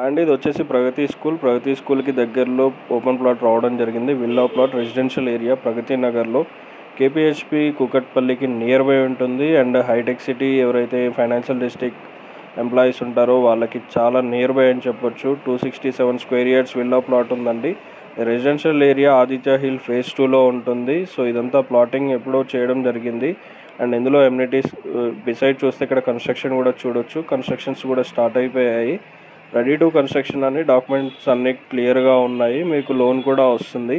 And ఇది వచ్చేసి ప్రగతి స్కూల్కి దగ్గరలో ఓపెన్ ప్లాట్ రావడం జరిగింది. విల్లా ప్లాట్ రెసిడెన్షియల్ ఏరియా ప్రగతి నగర్లో కేపీహెచ్పి కూకట్పల్లికి నియర్ బై ఉంటుంది. అండ్ హైటెక్ సిటీ ఎవరైతే ఫైనాన్షియల్ డిస్ట్రిక్ట్ ఎంప్లాయీస్ ఉంటారో వాళ్ళకి చాలా నియర్ బై అని చెప్పొచ్చు. 267 స్క్వేర్ యార్డ్స్ విల్లా ప్లాట్ ఉందండి. Residential area Aditya hill phase 2లో ఉంటుంది. సో ఇదంతా ప్లాటింగ్ ఎప్పుడో చేయడం జరిగింది. అండ్ ఇందులో ఎమ్యూనిటీస్ బిసైడ్ చూస్తే ఇక్కడ కన్స్ట్రక్షన్ కూడా చూడొచ్చు. కన్స్ట్రక్షన్స్ కూడా స్టార్ట్ అయిపోయాయి. రెడీ టు కన్స్ట్రక్షన్ అని డాక్యుమెంట్స్ అన్నీ క్లియర్గా ఉన్నాయి. మీకు లోన్ కూడా వస్తుంది.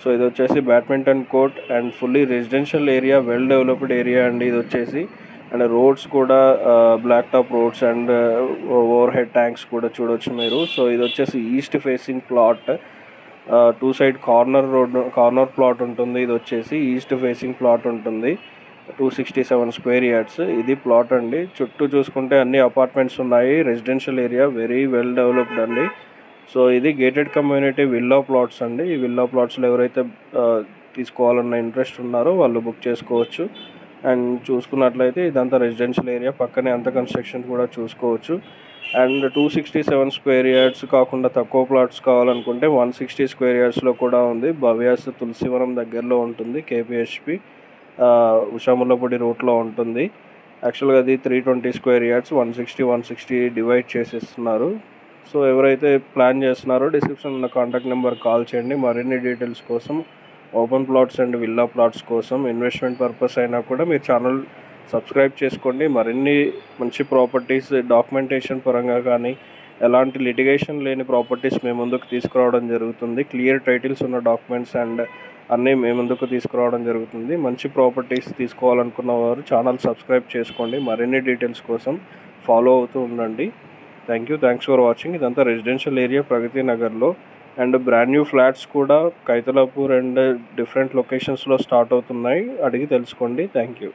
సో ఇది వచ్చేసి badminton court and fully residential area, well developed area అండి ఇది వచ్చేసి. అండ్ రోడ్స్ కూడా black top roads and overhead tanks కూడా చూడొచ్చు మీరు. సో ఇది వచ్చేసి east facing plot. 2 side corner plot ఉంటుంది. ఇది వచ్చేసి ఈస్ట్ ఫేసింగ్ ప్లాట్ ఉంటుంది. 267 స్క్వేర్ యార్డ్స్ ఇది ప్లాట్ అండి. చుట్టూ చూసుకుంటే అన్ని అపార్ట్మెంట్స్ ఉన్నాయి. Residential area very well developed అండి. సో ఇది గేటెడ్ కమ్యూనిటీ విల్లా ప్లాట్స్ అండి. ఈ విల్లా ప్లాట్స్లో ఎవరైతే తీసుకోవాలన్న ఇంట్రెస్ట్ ఉన్నారో వాళ్ళు బుక్ చేసుకోవచ్చు. అండ్ చూసుకున్నట్లయితే ఇదంతా రెసిడెన్షియల్ ఏరియా, పక్కనే అంత కన్స్ట్రక్షన్ కూడా చూసుకోవచ్చు. అండ్ 267 స్క్వేర్ యార్డ్స్ కాకుండా తక్కువ ప్లాట్స్ కావాలనుకుంటే 160 స్క్వేర్ యార్డ్స్లో కూడా ఉంది. భవ్యాస్ తులసివనం దగ్గరలో ఉంటుంది. కేపీహెచ్పి ఉషాముల్లపూడి రూట్లో ఉంటుంది. యాక్చువల్గా అది 320 స్క్వేర్ యార్డ్స్ 160 డివైడ్ చేసేస్తున్నారు. సో ఎవరైతే ప్లాన్ చేస్తున్నారో డిస్క్రిప్షన్ ఉన్న కాంటాక్ట్ నెంబర్ కాల్ చేయండి. మరిన్ని డీటెయిల్స్ కోసం, open plots and villa plots కోసం, ఇన్వెస్ట్మెంట్ పర్పస్ అయినా కూడా మీరు ఛానల్ సబ్స్క్రైబ్ చేసుకోండి. మరిన్ని మంచి ప్రాపర్టీస్ డాక్యుమెంటేషన్ పరంగా కానీ ఎలాంటి లిటిగేషన్ లేని ప్రాపర్టీస్ మేము ముందుకు తీసుకురావడం జరుగుతుంది. క్లియర్ టైటిల్స్ ఉన్న డాక్యుమెంట్స్ అండ్ అన్నీ మేము ముందుకు తీసుకురావడం జరుగుతుంది. మంచి ప్రాపర్టీస్ తీసుకోవాలనుకున్న వారు ఛానల్ సబ్స్క్రైబ్ చేసుకోండి. మరిన్ని డీటెయిల్స్ కోసం ఫాలో అవుతూ ఉండండి. Thanks for watching. ఇదంతా రెసిడెన్షియల్ ఏరియా ప్రగతి నగర్లో. అండ్ బ్రాండ్ న్యూ ఫ్లాట్స్ కూడా కైతలాపూర్ అండ్ డిఫరెంట్ లొకేషన్స్లో స్టార్ట్ అవుతున్నాయి. అడిగి తెలుసుకోండి. Thank you.